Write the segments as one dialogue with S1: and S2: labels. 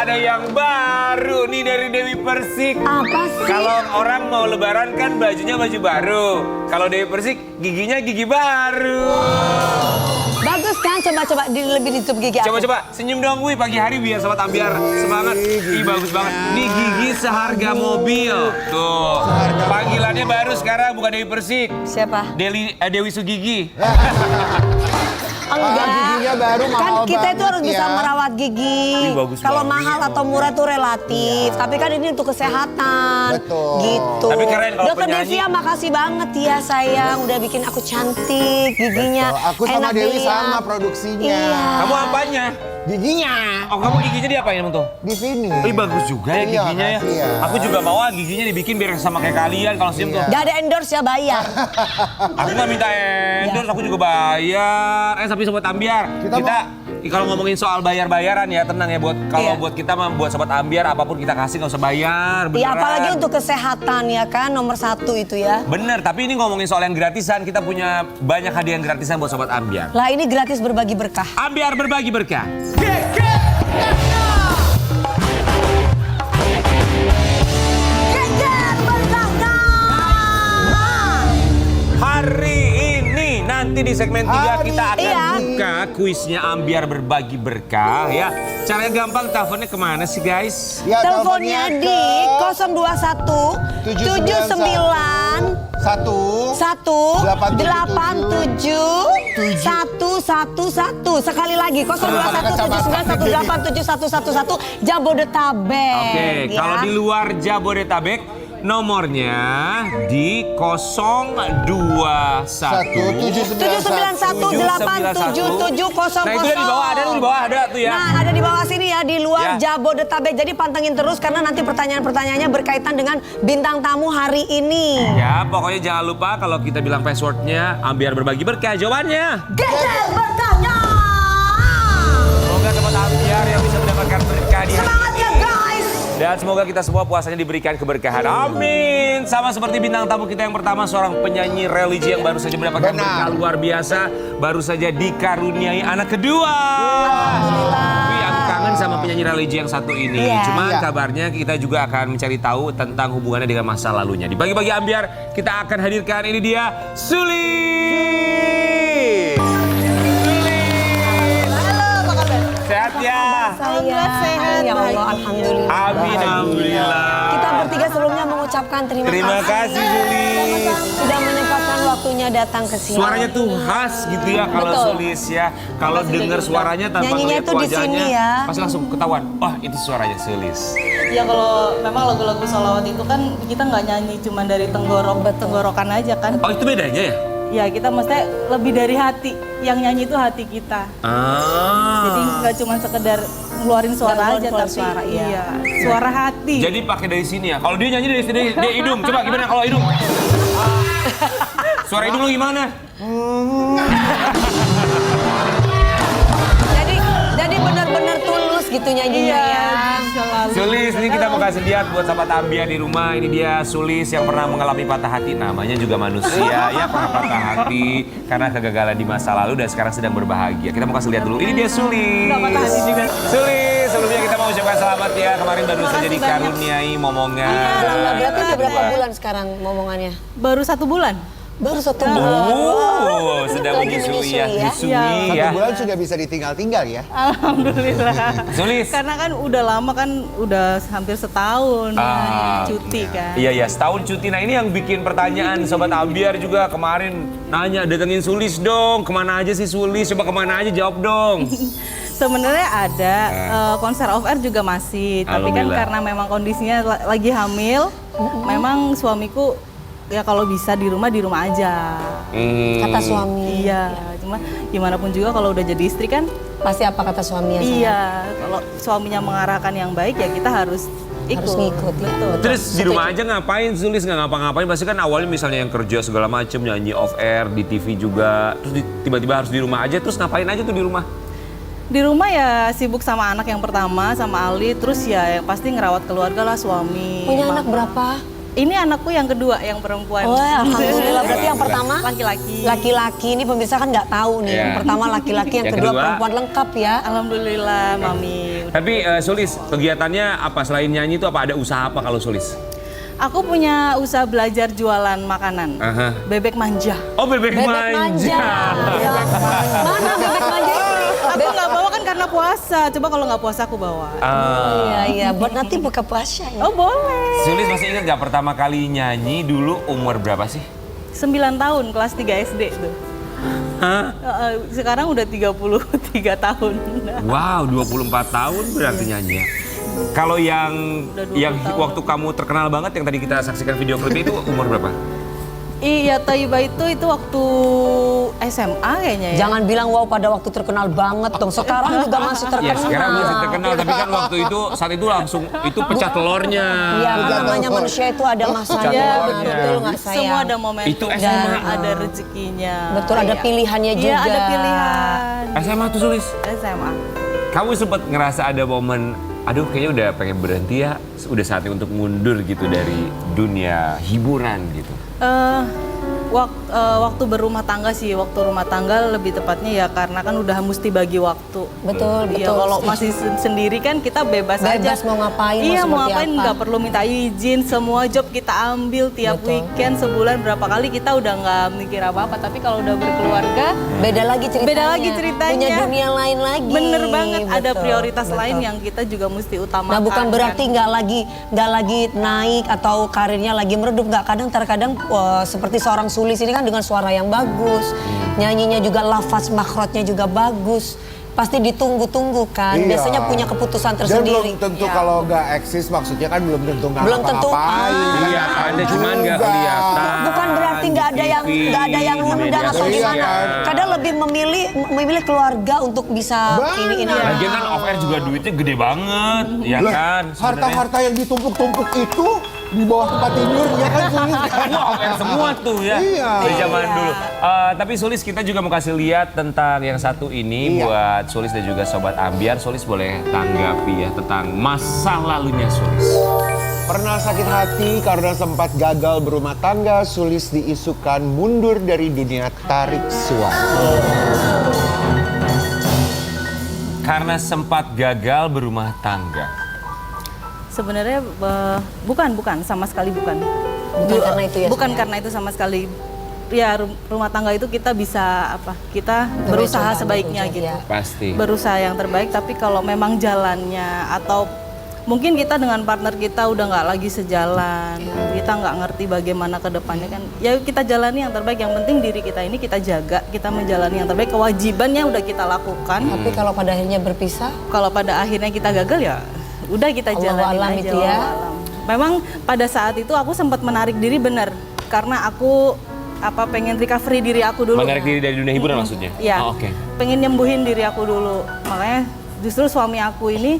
S1: Ada yang baru nih dari Dewi Persik.
S2: Apa sih?
S1: Kalau orang mau lebaran kan bajunya baju baru. Kalau Dewi Persik giginya gigi baru.
S2: Bagus kan? Coba lebih ditutup gigi aku.
S1: Coba senyum dong Wi pagi hari biar sobat ambiar semangat. Ih bagus banget. Nih gigi seharga mobil. Tuh. Panggilannya baru sekarang bukan Dewi Persik.
S2: Siapa?
S1: Dewi Sugigi.
S2: Enggak.
S3: Giginya baru
S2: Kan
S3: mahal
S2: kita itu
S3: banget
S2: harus bisa
S3: ya.
S2: merawat gigi.
S1: Ih, bagus
S2: Kalau
S1: banget.
S2: mahal atau murah tuh relatif. Tapi kan ini untuk kesehatan.
S3: Betul.
S2: Gitu.
S1: Tapi keren kalau
S2: Dokter
S1: penyanyi.
S2: Devia makasih banget ya sayang. Udah bikin aku cantik. Giginya
S3: Betul. Aku sama
S2: enak
S3: Dewi
S2: dilihat.
S3: sama produksinya.
S2: Iya.
S1: Kamu apanya?
S3: Giginya
S1: Oh kamu giginya diapain emang tuh?
S3: di sini.
S1: Ih bagus juga ya
S3: Iya,
S1: giginya ya.
S3: makasih ya.
S1: Aku juga mau giginya dibikin biar sama kayak kalian kalau senyum tuh.
S2: Gak ada endorse ya, bayar.
S1: Aku nggak minta endorse, aku juga bayar. Tapi sobat ambiar, kita kalau ngomongin soal bayar-bayaran ya tenang ya kalau
S2: Iya.
S1: buat kita mah buat sobat ambiar apapun kita kasih nggak usah bayar.
S2: Iya,
S1: Beneran.
S2: apalagi untuk kesehatan ya kan, nomor 1 itu ya.
S1: Bener, tapi ini ngomongin soal yang gratisan, kita punya banyak hadiah yang gratisan buat sobat ambiar.
S2: Lah ini gratis berbagi berkah.
S1: Ambiar berbagi berkah. Hari ini nanti di segmen 3 kita akan
S2: Iya.
S1: buka kuisnya Ambiar berbagi berkah ya. Caranya gampang, teleponnya kemana sih guys?
S3: Ya,
S2: Teleponnya di 021 79 187 111. Sekali lagi 021 79 187 111 Jabodetabek.
S1: Oke,
S2: ya.
S1: kalau di luar Jabodetabek nomornya di 021
S2: 791 877700.
S1: Nah itu di bawah ada tuh ya.
S2: Nah ada di bawah sini ya, di luar
S1: Ya.
S2: Jabodetabek. Jadi pantengin terus karena nanti pertanyaan-pertanyaannya berkaitan dengan bintang tamu hari ini.
S1: Ya pokoknya jangan lupa kalau kita bilang passwordnya Ambiar berbagi berkah, jawabannya
S2: Geger bertanya.
S1: semoga sobat Ambiar yang bisa mendapatkan berkah di hari
S2: Semangat ya
S1: ini.
S2: guys.
S1: Dan semoga kita semua puasanya diberikan keberkahan. Amin. Sama seperti bintang tamu kita yang pertama, seorang penyanyi religi yang baru saja mendapatkan berkah luar biasa. Baru saja dikaruniai anak kedua. Wih, aku kangen sama penyanyi religi yang satu ini.
S2: Iya.
S1: Cuman
S3: Iya.
S1: kabarnya kita juga akan mencari tahu tentang hubungannya dengan masa lalunya. Di Bagi-Bagi Ambiar, kita akan hadirkan ini dia, Sulis.
S2: Halo, apa kabar?
S1: Sehat ya?
S2: Saya sehat. Ya Allah, alhamdulillah.
S1: Amin, alhamdulillah.
S2: Kita bertiga sebelumnya mengucapkan
S1: Terima kasih, Sulis.
S2: Sudah menyempatkan waktunya datang ke sini.
S1: Suaranya tuh khas gitu ya kalau
S2: Betul.
S1: Sulis ya. Kalau dengar suaranya tanpa
S2: Nyanyinya
S1: ngeliat
S2: tuh di
S1: wajahnya,
S2: sini ya.
S1: pasti langsung ketahuan. Wah, itu suaranya Sulis.
S4: Ya kalau memang lagu-lagu sholawat itu kan kita nggak nyanyi cuma dari tenggorokan aja kan.
S1: Oh, itu bedanya ya?
S4: Ya kita mesti lebih dari hati. Yang nyanyi itu hati kita. Jadi nggak cuma sekedar ngeluarin suara aja
S2: keluar
S4: tapi
S2: suara, iya.
S4: iya, suara hati.
S1: Jadi pakai dari sini ya. Kalau dia nyanyi dari sini, dia hidung. Coba gimana kalau hidung? Suara hidung lu gimana?
S2: Jadi benar-benar tulus gitu nyanyinya ya.
S4: Selalu.
S1: Sulis, ini kita mau kasih lihat buat sahabat Ambiar di rumah. Ini dia Sulis yang pernah mengalami patah hati. Namanya juga manusia ya, pernah patah hati karena kegagalan di masa lalu dan sekarang sedang berbahagia. Kita mau kasih lihat dulu. Ini dia Sulis.
S4: Nggak patah hati juga.
S1: Sulis, sebelumnya kita mau ucapkan selamat ya. Kemarin baru saja
S4: kasih
S1: dikaruniai momongan.
S2: Lama berarti udah berapa bulan sekarang momongannya?
S4: Baru 1 bulan.
S2: Baru 1 bulan.
S1: Oh, sedang
S2: Lagi
S1: menyusui ya.
S2: menyusui
S1: Menyusui
S3: Satu
S1: ya.
S3: bulan sudah bisa ditinggal-tinggal ya.
S4: Alhamdulillah.
S1: Sulis.
S4: Karena kan udah lama kan udah hampir setahun cuti kan.
S1: Iya, setahun cuti. Nah ini yang bikin pertanyaan Sobat Ambiar juga kemarin nanya, datengin Sulis dong. Kemana aja sih Sulis? Coba kemana aja, jawab dong.
S4: Sebenarnya ada konser off air juga masih, tapi kan
S1: Alhamdulillah.
S4: karena memang kondisinya lagi hamil, memang suamiku ya kalau bisa di rumah aja.
S2: Kata suami.
S4: Iya, cuma gimana pun juga kalau udah jadi istri kan,
S2: Pasti apa kata suaminya? sayang?
S4: iya, kalau suaminya mengarahkan yang baik ya kita harus ikut.
S2: Harus ngikut, ya.
S4: Betul.
S1: Terus di rumah aja ngapain Sulis? Nggak ngapa-ngapain. Pasti kan awalnya misalnya yang kerja segala macem, nyanyi off air, di TV juga. Terus tiba-tiba harus di rumah aja. Terus ngapain aja tuh di rumah?
S4: Di rumah ya sibuk sama anak yang pertama, sama Ali, terus ya yang pasti ngerawat keluarga lah, suami.
S2: Punya anak
S4: mama.
S2: berapa?
S4: Ini anakku yang kedua, yang perempuan.
S2: Oh, alhamdulillah. Berarti yang pertama
S4: Laki-laki.
S2: laki-laki. Ini pemirsa kan nggak tahu nih.
S1: Iya.
S2: Yang pertama laki-laki, yang
S1: Yang
S2: kedua
S1: kedua?
S2: perempuan, lengkap ya.
S4: Alhamdulillah, Mami. udah.
S1: Tapi Sulis, kegiatannya apa selain nyanyi itu apa ada usaha apa kalau Sulis?
S4: Aku punya usaha belajar jualan makanan.
S1: Aha.
S4: Bebek manja.
S1: Oh, bebek
S2: Bebek
S1: manja.
S2: manja. Ya, mana bebek manja itu?
S4: Aku nggak bawa kan karena puasa. Coba kalau nggak puasa aku bawa.
S2: Iya, buat nanti buka puasa ya.
S4: Oh boleh.
S1: Sulis masih ingat nggak pertama kali nyanyi dulu umur berapa sih?
S4: 9 tahun, kelas 3 SD tuh.
S1: Hah?
S4: Sekarang udah 33 tahun.
S1: Wow, 24 tahun berarti nyanyi ya. Kalau yang
S4: Udah 20 tahun.
S1: waktu kamu terkenal banget yang tadi kita saksikan video klipnya itu umur berapa?
S4: Iya, Taiba itu waktu SMA kayaknya ya.
S2: Jangan bilang wow pada waktu terkenal banget dong. Sekarang juga masih
S1: Ya
S2: terkenal.
S1: sekarang masih terkenal tapi kan waktu itu saat itu langsung itu pecah telurnya.
S2: Iya, namanya manusia itu ada masanya.
S4: Iya,
S2: Betul nggak sayang?
S4: Semua ada momentum
S1: Itu
S4: dan
S1: SMA.
S4: ada rezekinya.
S2: Betul, ada
S4: Iya.
S2: pilihannya juga.
S4: Iya, ada pilihan.
S1: SMA tuh Sulis.
S4: SMA.
S1: Kamu sempat ngerasa ada momen, aduh kayaknya udah pengen berhenti ya, udah saatnya untuk mundur gitu dari dunia hiburan gitu.
S4: Waktu berumah tangga sih, waktu rumah tangga lebih tepatnya ya karena kan udah mesti bagi waktu.
S2: Betul,
S4: Iya,
S2: betul.
S4: kalau masih sendiri kan kita bebas aja.
S2: Bebas mau ngapain,
S4: Iya, mau
S2: seperti
S4: ngapain
S2: apa.
S4: nggak perlu minta izin. Semua job kita ambil tiap
S2: Betul.
S4: weekend sebulan berapa kali kita udah nggak mikir apa-apa. Tapi kalau udah berkeluarga,
S2: Beda lagi ceritanya.
S4: Beda lagi ceritanya.
S2: Punya dunia lain lagi.
S4: bener banget ada
S2: Betul,
S4: prioritas
S2: betul.
S4: lain yang kita juga mesti utamakan.
S2: Nah, bukan berarti
S4: kan.
S2: nggak lagi naik atau karirnya lagi meredup, nggak. Terkadang seperti seorang Sulis ini kan dengan suara yang bagus, nyanyinya juga lafaz makhrajnya juga bagus. Pasti ditunggu-tunggu kan.
S3: Iya.
S2: Biasanya punya keputusan
S3: Dan
S2: tersendiri.
S3: belum tentu
S4: Iya.
S3: kalau nggak eksis maksudnya kan belum tentu nggak
S2: Belum tentu,
S3: ngapa-ngapain.
S1: Iya, ada cuman nggak
S3: Juga.
S1: kelihatan.
S2: Bukan berarti nggak ada yang
S1: di TV,
S2: undang
S1: di
S2: atau
S1: media
S2: gimana.
S1: sosial.
S2: Kadang lebih memilih keluarga untuk bisa
S3: Banyak.
S2: ini.
S1: Lagian kan off air juga duitnya gede banget, ya
S3: Lah,
S1: kan? sebenarnya.
S3: harta-harta yang ditumpuk-tumpuk itu di bawah tempat tidur ya kan Sulis kan?
S1: Wah, off air semua tuh ya.
S3: Iya.
S1: Dari zaman dulu. Tapi Sulis kita juga mau kasih lihat tentang yang satu ini
S3: Iya.
S1: buat Sulis dan juga Sobat Ambiar. Sulis boleh tanggapi ya tentang masa lalunya Sulis.
S3: Pernah sakit hati karena sempat gagal berumah tangga, Sulis diisukan mundur dari dunia tarik suara.
S1: Karena sempat gagal berumah tangga.
S4: Sebenarnya bukan sama sekali bukan.
S2: Bukan karena itu ya,
S4: Bukan
S2: Sonia?
S4: karena itu sama sekali. Ya rumah tangga itu kita bisa kita berusaha
S2: coba,
S4: sebaiknya
S2: berusaha,
S4: gitu.
S2: ya.
S1: Pasti.
S4: Berusaha yang terbaik, tapi kalau memang jalannya atau mungkin kita dengan partner kita udah nggak lagi sejalan, kita nggak ngerti bagaimana ke depannya kan, ya kita jalani yang terbaik. Yang penting diri kita ini kita jaga, kita menjalani yang terbaik, kewajibannya udah kita lakukan.
S2: Tapi kalau pada akhirnya berpisah,
S4: Kalau pada akhirnya kita gagal ya udah kita
S2: Allahu
S4: jalanin
S2: alam
S4: aja.
S2: itu ya.
S4: Allahu alam. Memang pada saat itu aku sempat menarik diri bener karena aku pengen recovery diri aku dulu.
S1: Menarik diri dari dunia hiburan maksudnya?
S4: Iya.
S1: Oh, oke.
S4: Pengen nyembuhin diri aku dulu. Makanya justru suami aku ini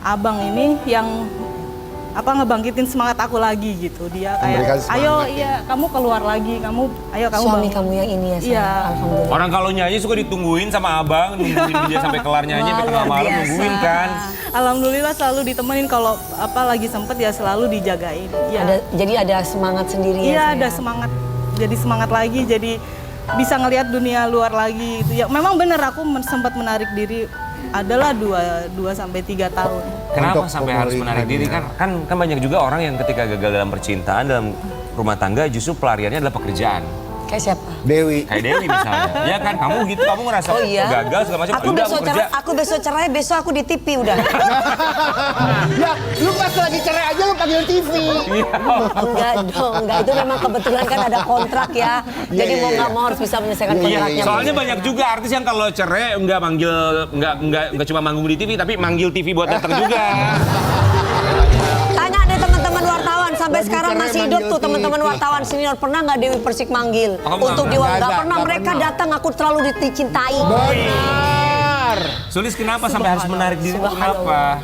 S4: abang ini yang ngebangkitin semangat aku lagi gitu. Dia
S3: Memberikan
S4: kayak,
S3: semangat,
S4: ayo
S3: ya.
S4: iya kamu keluar lagi, kamu
S2: suami
S4: bangun."
S2: kamu yang ini ya, sayang.
S4: Iya.
S2: Alhamdulillah.
S1: Orang kalau nyanyi suka ditungguin sama abang, nungguin dia sampai kelar nyanyi, sampai tengah
S2: Luar
S1: malam
S2: biasa.
S1: nungguin kan.
S4: Alhamdulillah selalu ditemenin, kalau lagi sempet ya selalu dijagain. Ya.
S2: Jadi ada semangat sendiri ya.
S4: Iya,
S2: sayang.
S4: ada semangat. Jadi semangat lagi, jadi bisa ngelihat dunia luar lagi gitu. Ya memang bener aku sempat menarik diri adalah 2 sampai 3 tahun.
S1: Kenapa
S3: Untuk
S1: sampai harus menarik diri
S3: pemulihan,
S1: kan banyak juga orang yang ketika gagal dalam percintaan, dalam rumah tangga justru pelariannya adalah pekerjaan.
S2: Kayak siapa?
S3: Dewi.
S1: Kayak Dewi misalnya. Ya kan kamu gitu, kamu ngerasa
S2: Oh iya.
S1: gagal segala macam.
S2: Aku
S1: Udah
S2: besok
S1: kerja.
S2: aku besok cerai, besok aku di TV udah.
S3: Ya, lu pas lagi cerai aja lu panggil TV.
S2: Enggak dong, enggak, itu memang kebetulan kan ada kontrak ya. Jadi
S3: Iya,
S2: mau
S3: iya,
S2: nggak
S3: iya.
S2: mau harus bisa menyelesaikan
S3: Iya,
S2: kontraknya.
S1: Soalnya banyak juga artis yang kalau cerai nggak cuma manggung di TV tapi manggil TV buat datang juga.
S2: Tanya deh teman-teman wartawan sampai
S3: Lagi
S2: sekarang
S3: cerai
S2: masih hidup
S3: manggil
S2: tuh teman-teman
S3: TV.
S2: wartawan senior, pernah nggak Dewi Persik manggil
S1: Oh, kamu
S2: untuk
S1: nggak?
S2: diwawancara?
S3: Nggak
S2: Nggak
S3: ada,
S2: pernah,
S3: nggak
S2: mereka
S3: pernah.
S2: datang, aku terlalu dicintai.
S3: Benar.
S1: Sulis kenapa sampai harus menarik diri? Kenapa?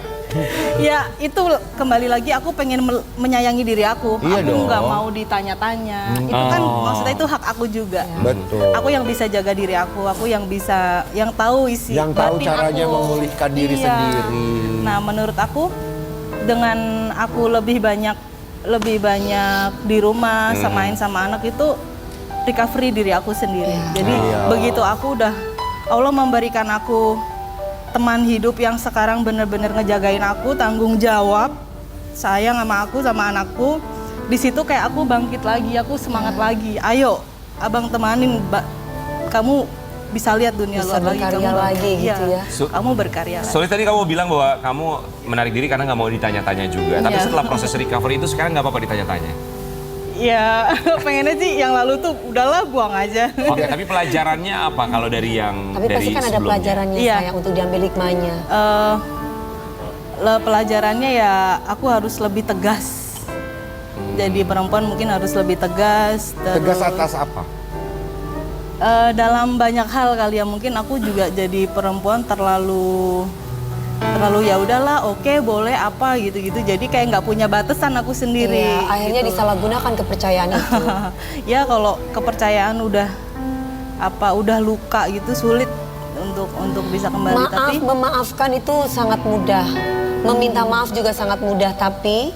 S4: Ya itu kembali lagi aku pengen menyayangi diri aku.
S3: Iya
S4: Aku
S3: dong.
S4: nggak mau ditanya-tanya. Itu kan maksudnya itu hak aku juga.
S3: Betul.
S4: Aku yang bisa jaga diri aku yang tahu isi
S3: Yang tahu
S4: batin
S3: caranya
S4: aku.
S3: memulihkan diri
S4: Iya.
S3: sendiri.
S4: Nah, menurut aku dengan aku lebih banyak di rumah main sama anak itu recovery diri aku sendiri. Jadi
S3: Iya.
S4: begitu aku udah Allah memberikan aku teman hidup yang sekarang bener-bener ngejagain aku, tanggung jawab, sayang sama aku, sama anakku. Di situ kayak aku bangkit lagi, aku semangat lagi. Ayo, abang temanin, kamu bisa lihat dunia
S2: Bisa
S4: luar lagi.
S2: berkarya lagi gitu ya.
S4: Kamu berkarya lagi.
S1: Soalnya tadi kamu bilang bahwa kamu menarik diri karena nggak mau ditanya-tanya juga. Tapi
S4: Iya.
S1: setelah proses recovery itu sekarang nggak apa-apa ditanya-tanya.
S4: Ya, pengennya sih yang lalu tuh udahlah buang aja.
S1: Oke, tapi pelajarannya apa kalau dari yang
S2: Tapi
S1: dari
S2: pasti kan ada
S1: sebelumnya?
S2: pelajarannya
S4: Iya.
S2: sayang untuk diambil hikmahnya.
S4: Pelajarannya ya aku harus lebih tegas. Jadi perempuan mungkin harus lebih tegas.
S3: Tegas
S4: terus,
S3: atas apa?
S4: dalam banyak hal kali ya, mungkin aku juga jadi perempuan terlalu ya udahlah, oke, boleh apa gitu-gitu. Jadi kayak nggak punya batasan aku sendiri.
S2: Iya, akhirnya
S4: gitu.
S2: disalahgunakan kepercayaan itu.
S4: Ya kalau kepercayaan udah luka gitu, sulit untuk bisa kembali.
S2: Maaf,
S4: Tapi
S2: memaafkan itu sangat mudah. Meminta maaf juga sangat mudah, tapi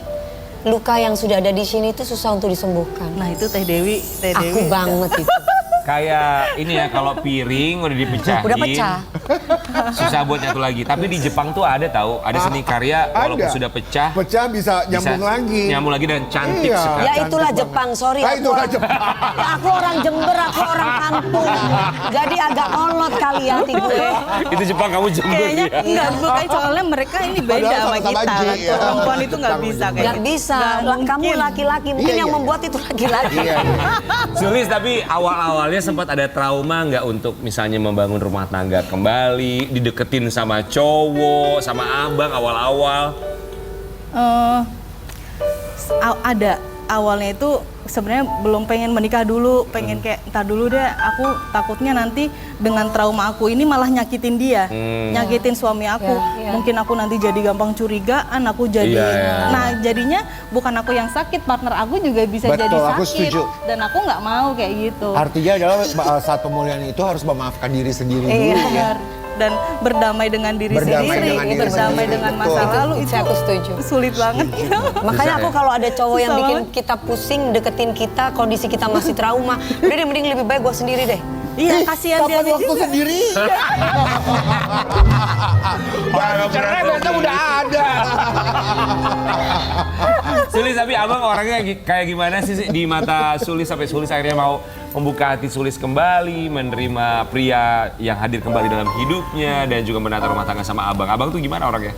S2: luka yang sudah ada di sini itu susah untuk disembuhkan.
S4: nah itu Teh Dewi.
S2: Aku banget itu.
S1: Kayak ini ya, kalau piring udah dipecahin,
S2: Udah pecah.
S1: susah buat nyatu lagi. Tapi di Jepang tuh ada seni karya walaupun
S3: Ada.
S1: sudah pecah,
S3: Pecah bisa nyambung lagi.
S1: nyambung lagi dan cantik
S3: Iya.
S1: sekali.
S2: Ya
S3: Cantik
S2: itulah
S3: banget.
S2: Jepang, sorry.
S3: Ah, itulah
S2: orang-
S3: Jepang.
S2: Ya, aku orang Jember, aku orang kampung. Jadi agak olot kali hati gue.
S1: Itu Jepang, kamu Jember
S4: Kayaknya
S1: ya.
S4: enggak, bukan soalnya mereka ini beda
S3: Padahal
S4: sama
S3: sama-sama
S4: kita.
S3: J, ya.
S4: Perempuan itu nggak bisa kayak
S2: Gak
S4: gitu.
S2: bisa,
S4: Nggak
S2: kamu
S4: mungkin.
S2: laki-laki. Mungkin
S3: Iya,
S2: yang
S3: iya,
S2: membuat itu laki-laki.
S3: Iya, iya.
S1: Sulis, tapi awal-awalnya sempat ada trauma nggak untuk misalnya membangun rumah tangga kembali, dideketin sama cowok, sama abang awal-awal?
S4: Ada awalnya itu sebenarnya belum pengen menikah dulu, pengen kayak entar dulu deh, aku takutnya nanti dengan trauma aku ini malah nyakitin dia, nyakitin suami aku.
S2: Ya, ya.
S4: Mungkin aku nanti jadi gampang curigaan, aku jadi
S1: Iya, iya.
S4: nah jadinya bukan aku yang sakit, partner aku juga bisa
S3: Betul,
S4: jadi
S3: aku
S4: sakit.
S3: setuju.
S4: Dan aku nggak mau kayak gitu.
S3: Artinya adalah saat pemulihan itu harus memaafkan diri sendiri dulu ya.
S4: Benar. Dan berdamai dengan diri
S3: Berdamai
S4: sendiri,
S3: dengan diri
S4: berdamai
S3: sendiri,
S4: dengan
S3: betul.
S4: masa lalu
S2: Itu
S4: itu
S2: aku setuju.
S4: sulit banget.
S2: Makanya aku kalau ada cowok yang
S4: Susah
S2: bikin
S4: banget.
S2: kita pusing, deketin kita, kondisi kita masih trauma, udah deh mending lebih baik gue sendiri deh.
S4: Iya, kasihan dia
S3: Kapan waktu
S4: juga.
S3: sendiri? Baru cerai besok udah ada.
S1: Sulis, tapi abang orangnya kayak gimana sih di mata Sulis sampai Sulis akhirnya mau membuka hati Sulis kembali, menerima pria yang hadir kembali dalam hidupnya dan juga menata rumah tangga sama abang. Abang tuh gimana orangnya?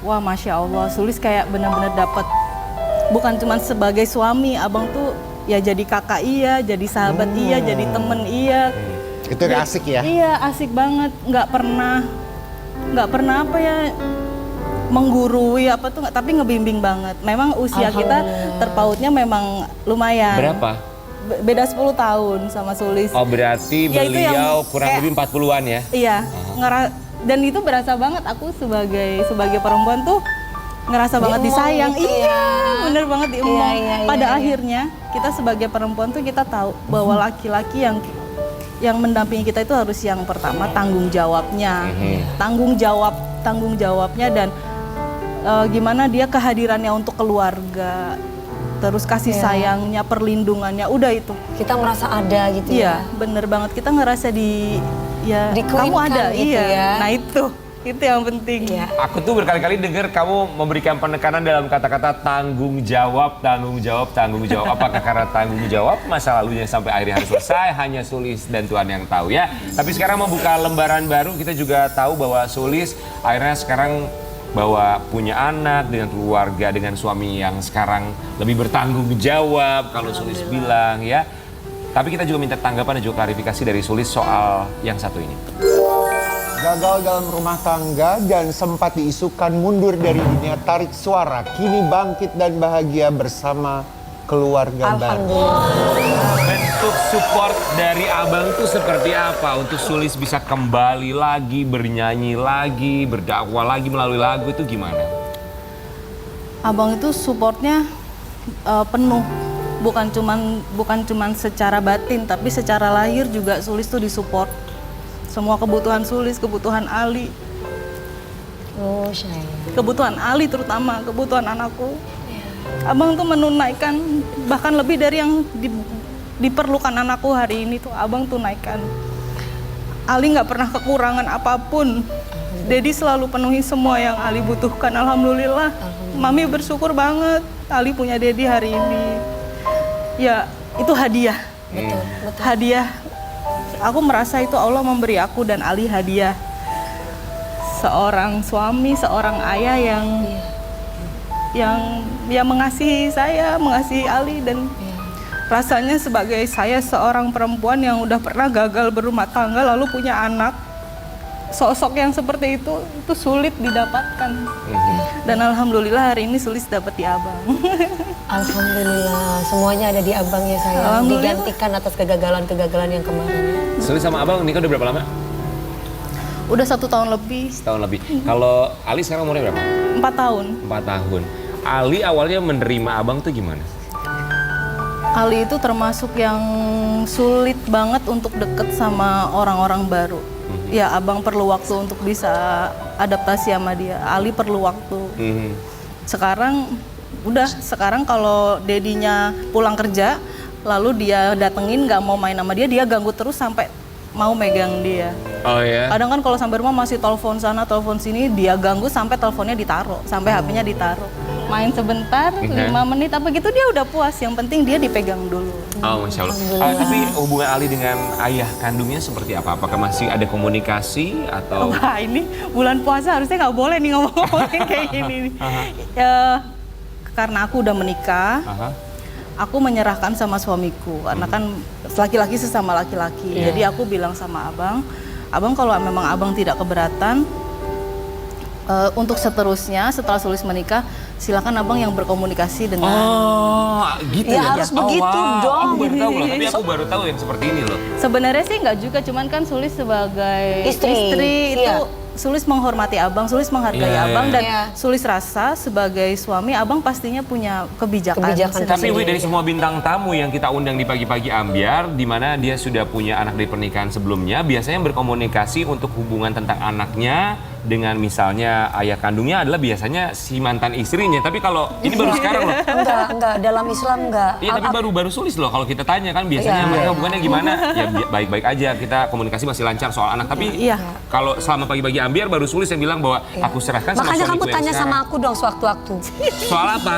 S4: Wah, Masya Allah, Sulis kayak benar-benar dapat, bukan cuma sebagai suami, abang tuh ya jadi kakak iya, jadi sahabat iya, jadi temen iya.
S3: Itu asik ya?
S4: Iya, asik banget. Nggak pernah apa ya, menggurui apa tuh, tapi ngebimbing banget. Memang usia kita terpautnya memang lumayan.
S1: Berapa?
S4: Beda 10 tahun sama Sulis.
S1: Oh, berarti
S4: Ya, itu yang
S1: beliau kurang
S4: kayak-
S1: lebih 40-an ya?
S4: Iya, dan itu berasa banget aku sebagai perempuan tuh ngerasa banget
S2: Diemong
S4: disayang.
S2: gitu
S4: Iya,
S2: ya.
S4: bener banget diemong.
S2: Iya, iya,
S4: Pada
S2: iya.
S4: akhirnya kita sebagai perempuan tuh kita tahu bahwa laki-laki yang mendampingi kita itu harus yang pertama tanggung jawabnya, tanggung jawabnya dan gimana dia kehadirannya untuk keluarga, terus kasih
S2: Iya.
S4: sayangnya, perlindungannya, udah itu.
S2: Kita merasa ada gitu
S4: Iya,
S2: ya.
S4: bener banget. Kita ngerasa
S2: Dikuatkan
S4: kamu ada,
S2: gitu
S4: iya.
S2: ya.
S4: Nah itu yang penting.
S2: Iya.
S1: Aku tuh berkali-kali dengar kamu memberikan penekanan dalam kata-kata tanggung jawab, tanggung jawab, tanggung jawab. Apakah karena tanggung jawab masa lalunya sampai akhirnya harus selesai, hanya Sulis dan Tuhan yang tahu ya. Tapi sekarang membuka lembaran baru, kita juga tahu bahwa Sulis akhirnya sekarang bahwa punya anak dengan keluarga, dengan suami yang sekarang lebih bertanggung jawab kalau Sulis bilang ya. Tapi kita juga minta tanggapan dan juga klarifikasi dari Sulis soal yang satu ini.
S3: Gagal dalam rumah tangga dan sempat diisukan mundur dari dunia tarik suara. Kini bangkit dan bahagia bersama keluarga baru.
S2: Alhamdulillah.
S1: Bentuk support dari abang tuh seperti apa untuk Sulis bisa kembali lagi, bernyanyi lagi, berdakwah lagi melalui lagu itu gimana?
S4: Abang itu supportnya penuh, bukan cuman secara batin, tapi secara lahir juga Sulis tuh disupport. Semua kebutuhan Sulis, kebutuhan Ali,
S2: Oh, sayang.
S4: kebutuhan Ali terutama, kebutuhan anakku. Abang tuh menunaikan bahkan lebih dari yang diperlukan anakku hari ini tuh abang tunaikan. Ali nggak pernah kekurangan apapun. Dedi selalu penuhi semua yang Ali butuhkan. Alhamdulillah. Mami bersyukur banget Ali punya Dedi hari ini. Ya, itu hadiah.
S2: Betul.
S4: Hadiah. Aku merasa itu Allah memberi aku dan Ali hadiah. Seorang suami, seorang ayah yang mengasihi saya, mengasihi Ali, dan rasanya sebagai saya seorang perempuan yang udah pernah gagal berumah tangga lalu punya anak, sosok yang seperti itu sulit didapatkan. Dan alhamdulillah hari ini Sulis dapat di Abang.
S2: Alhamdulillah, semuanya ada di Abang ya sayang.
S4: Alhamdulillah.
S2: Digantikan atas kegagalan-kegagalan yang kemarin.
S1: Sulis sama abang nikah udah berapa lama?
S4: Udah 1 tahun lebih.
S1: Setahun lebih. Kalau Ali sekarang umurnya berapa?
S4: 4 tahun.
S1: 4 tahun. Ali awalnya menerima abang tuh gimana?
S4: Ali itu termasuk yang sulit banget untuk deket sama orang-orang baru. Ya, Abang perlu waktu untuk bisa adaptasi sama dia. Ali perlu waktu. Sekarang kalau dedinya pulang kerja, lalu dia datengin nggak mau main sama dia, dia ganggu terus sampai mau megang dia.
S1: Oh ya.
S4: Kadang kan kalau sampai rumah masih telepon sana, telepon sini, dia ganggu sampai teleponnya ditaruh, sampai HP-nya ditaruh. Main sebentar, 5 menit apa gitu dia udah puas. Yang penting dia dipegang dulu.
S1: Oh, Masya Allah. Tapi hubungan Ali dengan ayah kandungnya seperti apa? Apakah masih ada komunikasi atau?
S4: Wah, ini bulan puasa harusnya nggak boleh nih ngomong-ngomongin kayak gini nih. Ya, karena aku udah menikah, aku menyerahkan sama suamiku. Karena kan laki-laki sesama laki-laki. Jadi aku bilang sama abang kalau memang abang tidak keberatan, untuk seterusnya setelah Sulis menikah, silakan abang yang berkomunikasi dengan.
S1: Oh, gitu
S2: Ya,
S1: ya?
S2: harus begitu dong.
S1: Aku baru tahu loh, tapi aku baru tahu yang seperti ini loh.
S4: Sebenarnya sih nggak juga, cuman kan Sulis sebagai
S2: Istri,
S4: itu
S2: iya.
S4: Sulis menghormati abang, Sulis menghargai abang, dan
S2: Iya.
S4: Sulis rasa sebagai suami abang pastinya punya kebijakan
S2: Kebijakan
S1: Tapi
S4: sendiri.
S1: Wi, dari semua bintang tamu yang kita undang di pagi-pagi Ambyar, di mana dia sudah punya anak dari pernikahan sebelumnya, biasanya yang berkomunikasi untuk hubungan tentang anaknya dengan misalnya ayah kandungnya adalah biasanya si mantan istrinya. Tapi kalau ini baru sekarang loh.
S2: Enggak, dalam Islam enggak.
S1: Iya, tapi baru Sulis loh. Kalau kita tanya kan biasanya mereka hubungannya gimana? Ya baik-baik aja, kita komunikasi masih lancar soal anak. Tapi
S4: Iya.
S1: kalau selama pagi-pagi Ambyar baru Sulis yang bilang bahwa aku serahkan sama
S2: Makanya
S1: suamiku
S2: kamu
S1: yang
S2: tanya
S1: sekarang.
S2: sama aku dong sewaktu-waktu.
S1: Soal apa?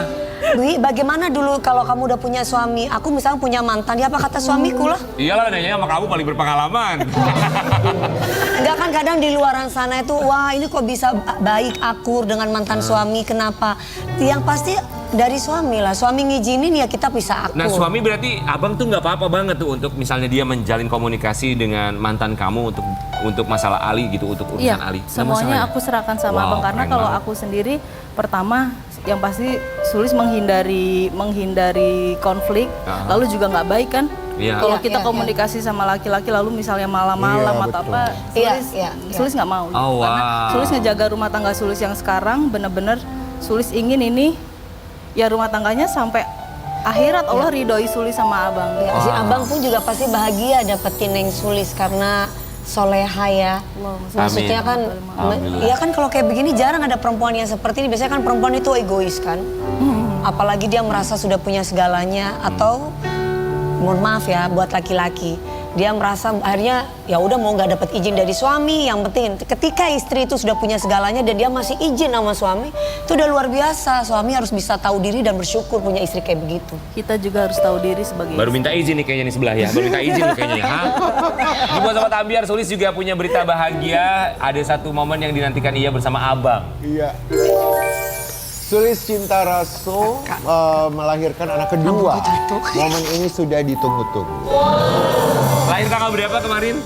S2: Wi, bagaimana dulu kalau kamu udah punya suami? Aku misalnya punya mantan, ya apa kata suamiku lah?
S1: Iyalah, nanya sama kamu paling berpengalaman.
S2: Enggak kan kadang di luaran sana itu, wah ini kok bisa baik akur dengan mantan suami, kenapa? Yang pasti dari suami lah, suami ngizinin ya kita bisa akur.
S1: Nah, suami berarti abang tuh nggak apa-apa banget tuh untuk misalnya dia menjalin komunikasi dengan mantan kamu untuk masalah Ali gitu, untuk urusan
S4: Iya,
S1: Ali. Nggak
S4: semuanya
S1: masalah ya?
S4: aku serahkan sama
S1: Wow,
S4: abang, karena
S1: keren
S4: kalau
S1: banget.
S4: aku sendiri pertama yang pasti Sulis menghindari konflik, lalu juga nggak baik kan.
S1: Iya.
S4: Kalau
S2: Iya,
S4: kita
S2: iya,
S4: komunikasi sama laki-laki lalu misalnya malam-malam
S3: Iya,
S4: atau
S3: betul.
S4: apa,
S2: Iya,
S4: Sulis
S2: iya.
S4: Sulis nggak mau.
S1: Oh,
S4: Karena
S1: wow.
S4: Sulis ngejaga rumah tangga Sulis yang sekarang bener-bener Sulis ingin ini ya rumah tangganya sampai akhirat Allah ridhoi Sulis sama abang.
S2: Ya, si abang pun juga pasti bahagia dapetin Neng Sulis karena soleha ya. Maksudnya
S1: Amin.
S2: kan,
S1: Alhamdulillah.
S2: ya kan kalau kayak begini jarang ada perempuan yang seperti ini. Biasanya kan perempuan itu egois kan. Apalagi dia merasa sudah punya segalanya atau mohon maaf ya buat laki-laki. Dia merasa akhirnya ya udah mau nggak dapat izin dari suami, yang penting ketika istri itu sudah punya segalanya dan dia masih izin sama suami, itu udah luar biasa. Suami harus bisa tahu diri dan bersyukur punya istri kayak begitu.
S4: Kita juga harus tahu diri sebagai
S1: Baru minta izin nih kayaknya nih sebelah ya. Baru minta izin nih kayaknya ya. Hah? Ini buat sobat Ambyar, Sulis juga punya berita bahagia. Ada satu momen yang dinantikan ia bersama abang.
S3: Iya. Sulis Cinta Raso melahirkan anak kedua. Momen ini sudah ditunggu-tunggu.
S1: Lahir tanggal berapa kemarin?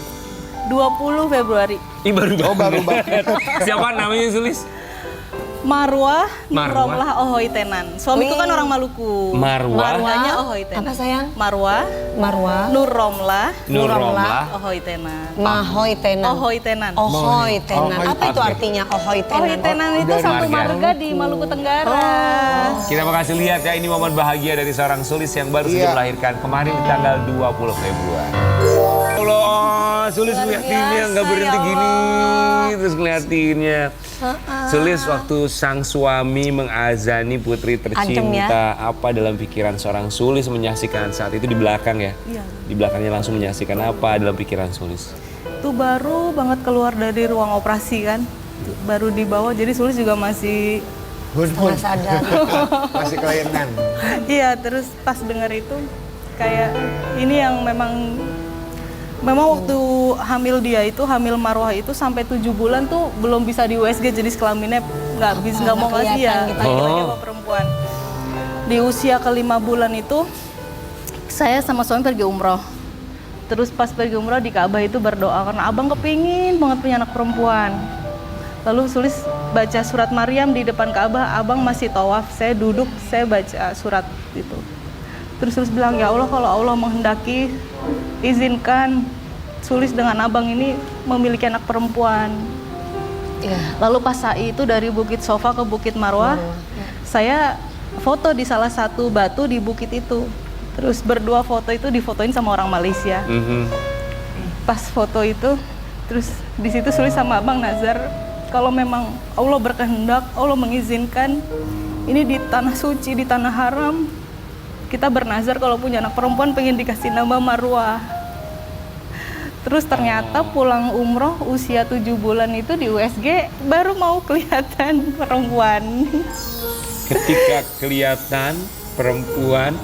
S4: 20 Februari.
S1: Ih, baru
S3: Oh, baru banget.
S1: Siapa namanya Sulis?
S4: Marwah
S1: Marwah.
S4: Nurromlah Ohoitenan. Suamiku kan orang Maluku.
S1: Marwah.
S4: Marwahnya Ohoitenan.
S2: Apa sayang?
S4: Marwah
S2: Marwah.
S4: Nurromlah
S1: Nurromlah.
S4: Ohoitenan.
S2: Mahoy tenan.
S4: Ohoitenan.
S2: Ohoy tenan.
S3: Ohoy.
S2: Apa itu artinya ohoy tenan?
S4: Ohoitenan itu
S3: Dari
S4: satu
S1: marga.
S4: marga di Maluku Tenggara.
S1: Kita mau kasih lihat ya, ini momen bahagia dari seorang Sulis yang baru saja
S3: Iya.
S1: melahirkan kemarin di tanggal 20 Februari. Allah, Sulis ngeliatinnya nggak
S2: biasa,
S1: berhenti
S2: ya
S1: gini, terus ngeliatinnya. Sulis waktu sang suami mengazani putri tercinta, apa dalam pikiran seorang Sulis menyaksikan saat itu di belakang ya?
S4: Iya.
S1: Di belakangnya langsung menyaksikan apa dalam pikiran Sulis?
S4: itu baru banget keluar dari ruang operasi kan, baru dibawa, jadi Sulis juga masih
S2: Setengah sadar.
S3: Masih kelainan.
S4: iya. Terus pas dengar itu kayak ini yang memang waktu hamil dia itu, hamil Marwah itu sampai 7 bulan tuh belum bisa di USG, jenis kelaminnya nggak mau ngasih ya,
S2: kelihatan gitu.
S4: laki-laki sama perempuan. Di usia ke-5 bulan itu saya sama suami pergi umroh. Terus pas pergi umroh di Ka'bah itu berdoa karena abang kepingin banget punya anak perempuan. Lalu Sulis baca surat Maryam di depan Ka'bah, abang masih tawaf, saya duduk, saya baca surat itu. Terus Sulis bilang, ya Allah, kalau Allah menghendaki, izinkan Sulis dengan abang ini memiliki anak perempuan.
S2: Iya.
S4: Lalu pas sa'i itu dari Bukit Sofa ke Bukit Marwah, saya foto di salah satu batu di bukit itu. Terus berdua foto itu difotoin sama orang Malaysia. Pas foto itu, terus di situ Sulis sama abang nazar, kalau memang Allah berkehendak, Allah mengizinkan, ini di tanah suci, di tanah haram, kita bernazar kalau punya anak perempuan pengen dikasih nama Marwah. Terus ternyata pulang umroh usia 7 bulan itu di USG baru mau kelihatan perempuan.
S1: Ketika kelihatan perempuan,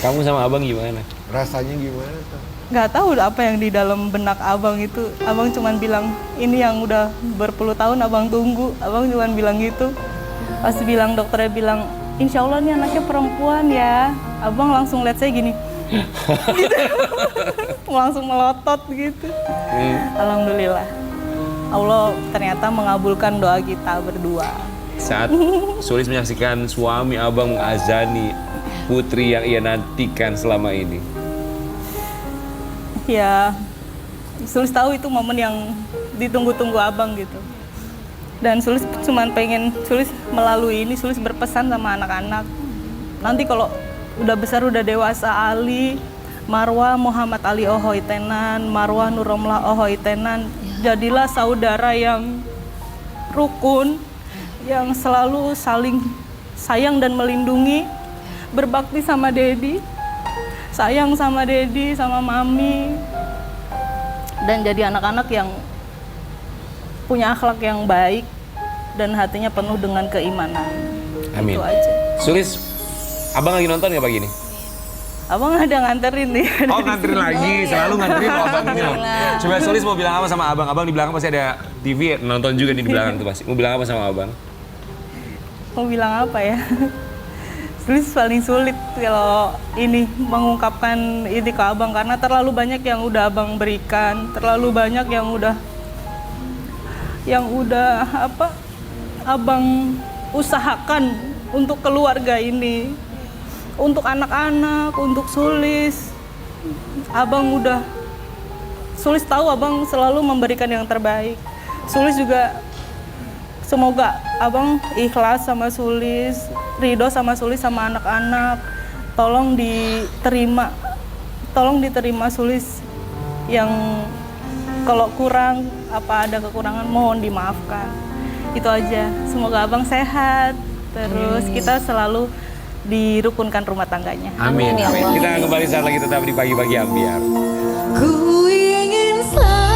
S1: kamu sama abang gimana?
S3: Rasanya gimana tuh?
S4: Nggak tahu apa yang di dalam benak abang itu. Abang cuman bilang, ini yang udah berpuluh tahun abang tunggu. Abang cuman bilang gitu. Pas bilang, dokternya bilang, insya Allah nih anaknya perempuan ya. Abang langsung lihat saya gini. Gitu. Langsung melotot gitu. Alhamdulillah. Allah ternyata mengabulkan doa kita berdua.
S1: Saat Sulis menyaksikan suami abang mengazani putri yang ia nantikan selama ini.
S4: Ya, Sulis tahu itu momen yang ditunggu-tunggu abang gitu. Dan Sulis cuman pengen, Sulis melalui ini, Sulis berpesan sama anak-anak. Nanti kalau udah besar, udah dewasa, Ali, Marwah Muhammad Ali Ohoitenan, Marwah Nuromlah Ohoitenan, jadilah saudara yang rukun, yang selalu saling sayang dan melindungi, berbakti sama Dedi, sayang sama Dedi, sama Mami, dan jadi anak-anak yang punya akhlak yang baik dan hatinya penuh dengan keimanan.
S1: Amin.
S4: Itu aja.
S1: Sulis, abang lagi nonton nggak pagi ini?
S4: Abang ada nganterin nih.
S1: Oh, nganterin lagi, selalu nganterin loh abangnya. Coba Sulis mau bilang apa sama abang? Abang di belakang pasti ada TV, nonton juga nih di belakang tuh pasti. Mau bilang apa sama abang?
S4: Mau bilang apa ya? Sulis paling sulit kalau ini mengungkapkan ini ke abang karena terlalu banyak yang udah abang berikan, terlalu banyak yang udah abang usahakan untuk keluarga ini, untuk anak-anak, untuk Sulis. Sulis tahu abang selalu memberikan yang terbaik. Sulis juga semoga abang ikhlas sama Sulis, ridho sama Sulis sama anak-anak. Tolong diterima Sulis yang kalau kurang, apa ada kekurangan mohon dimaafkan. Itu aja. Semoga abang sehat. Terus kita selalu dirukunkan rumah tangganya.
S1: Amin. Amin. Kita kembali saat lagi tetap di Pagi-Pagi Ambiar.
S5: Ku ingin selalu